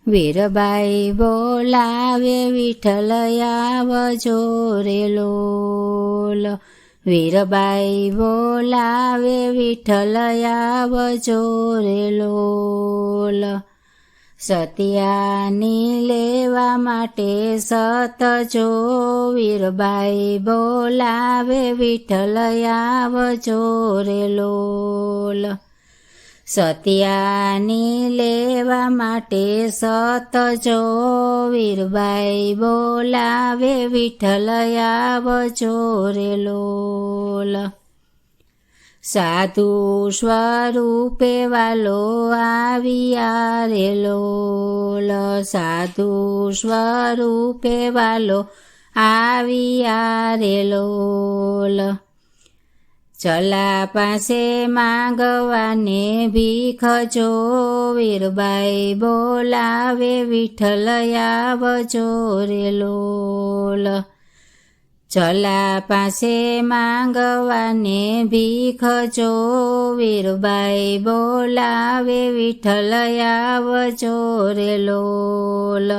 વીરબાઈ બોલાવે વિઠ્ઠલ આવજો રે લોલ. વીરબાઈ બોલાવે વિઠ્ઠલ આવજો રે લોલ. સતિયાની લેવા માટે સતજો વીરબાઈ બોલાવે વિઠ્ઠલ આવજો રે લોલ. સતિયાની લેવા માટે સતજો વીરબાઈ બોલાવે વિઠ્ઠલ આવજો રે લોલ. સાધુ સ્વરૂપે વાલો આવ્યા રે લોલ. સાધુ સ્વરૂપે વાલો આવ્યા રે લોલ. ચલા પાસે માંગવાને ભીખ જો વીરબાઈ બોલાવે વિઠ્ઠલ આવજો રે લોલ. ચલા પાસે માંગવાને ભીખ જો વીરબાઈ બોલાવે વિઠ્ઠલ આવજો રે લોલ.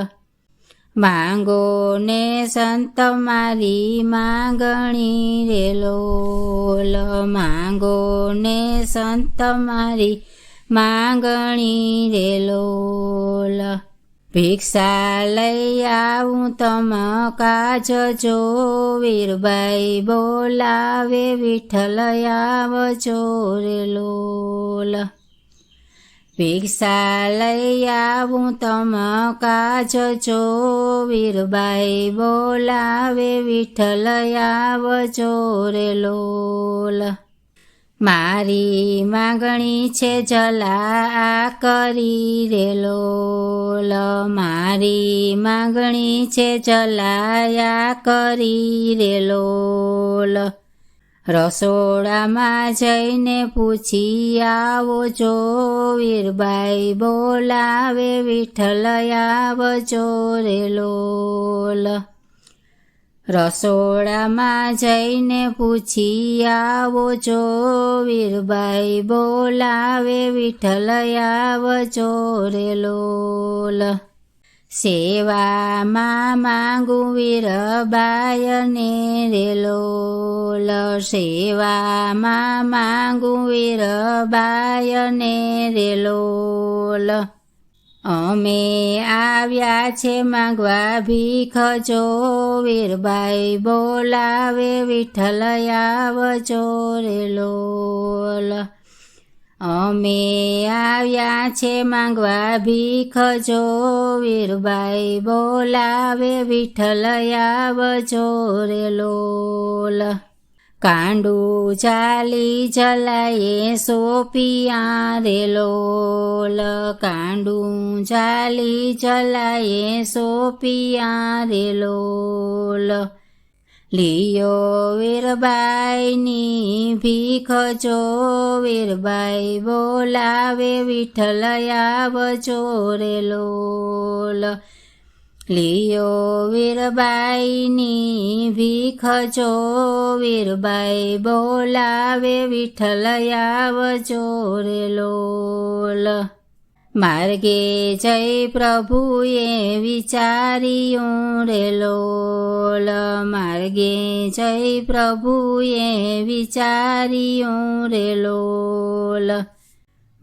માંગો ને સંત મારી માંગણી રે લોલ. માંગો ને સંત મારી માંગણી રે લોલ. ભિક્ષા લઈ આવું તમ કાજ જો વીરબાઈ બોલાવે વિઠ્ઠલ આવજો રે લોલ. ભિક્ષા લઈ આવું તમ કાજ જો વીરબાઈ બોલાવે વિઠ્ઠલ આવજો રે લોલ. મારી માંગણી છે જલા કરી રે લોલ. મારી માંગણી છે જલાયા કરી રે લોલ. રસોડામાં જઈને પૂછી આવો જો વીરબાઈ બોલાવે વિઠ્ઠલ આવજો રે લોલ. રસોડામાં જઈને પૂછી આવો જો વીરબાઈ બોલાવે વિઠ્ઠલ આવજો રે લોલ. સેવામાં માંગું વીરબાઈને રે લોલ. સેવામાં માંગું વીરબાઈને રે લોલ. અમે આવ્યા છે માંગવા ભીખ જો વીરબાઈ બોલાવે વિઠ્ઠલ આવજો રે લોલ. અમે આવ્યા છે માંગવા ભીખ જો વીરબાઈ બોલાવે વિઠ્ઠલ આવજો રે લોલ. કાંડું ચાલી જલાએ સોપિયા રે લોલ. કાંડું ચાલી જલાએ સોપિયા રે લોલ. લિયો વીરબાઈની ભીખ જો વીરબાઈ બોલાવે વિઠ્ઠલ આવજો રે લોલ. લિયો વીરબાઈની ભીખ જો વીરબાઈ બોલાવે વિઠ્ઠલ આવજો રે લોલ. માર્ગે જય પ્રભુએ વિચાર્યું રે લોલ. માર્ગે જય પ્રભુએ વિચાર્યું રે લોલ.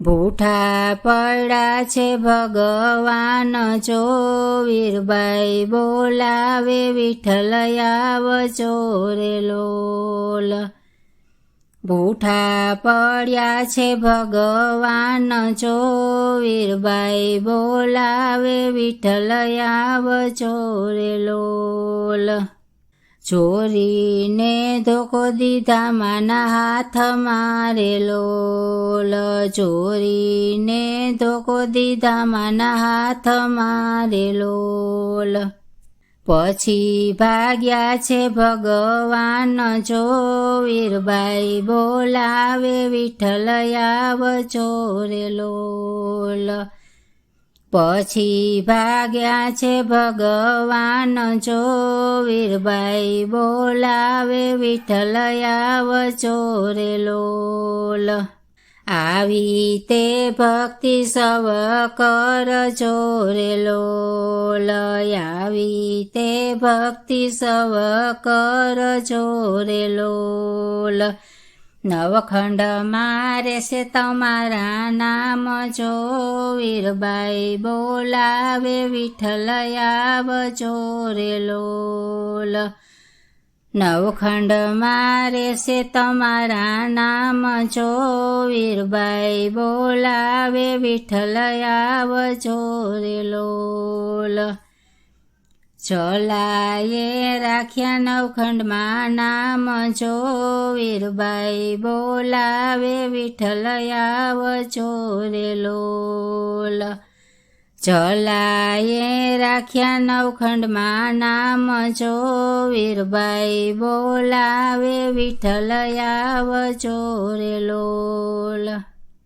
ભૂઠા પડ્યા છે ભગવાન જો વીરબાઈ બોલાવે વિઠ્ઠલ આવજો રે લોલ. ભૂઠા પડ્યા છે ભગવાન જો વીરબાઈ બોલાવે વિઠ્ઠલ આવજો રે લોલ. ચોરીને ધોકો દીધા માના હાથમાં રે લોલ. ચોરીને ધોકો દીધા માના હાથમાં રે લોલ. પછી ભાગ્યા છે ભગવાન જો વીરબાઈ બોલાવે વિઠ્ઠલ આવજો રે લોલ. પછી ભાગ્યા છે ભગવાન જો વીરબાઈ બોલાવે વિઠ્ઠલ આવજો રે લોલ. આવી તે ભક્તિ સવ કરજો રે લોલ આવી તે ભક્તિ સવ કરજો રે લોલ નવખંડ મારે છે તમારા નામ જો વીરબાઈ બોલાવે વિઠ્ઠલ આવજો રે લોલ નવખંડ મારે છે તમારા નામ જો વીરબાઈ બોલાવે વિઠ્ઠલ આવજો રે લોલ ચલાએ રાખ્યા નવખંડમાં નામ જો વીરબાઈ બોલાવે વિઠ્ઠલ આવજો રે લોલ ચલાએ રાખ્યા નવખંડમાં નામ જો વીરબાઈ બોલાવે વિઠ્ઠલ આવજો રે લોલ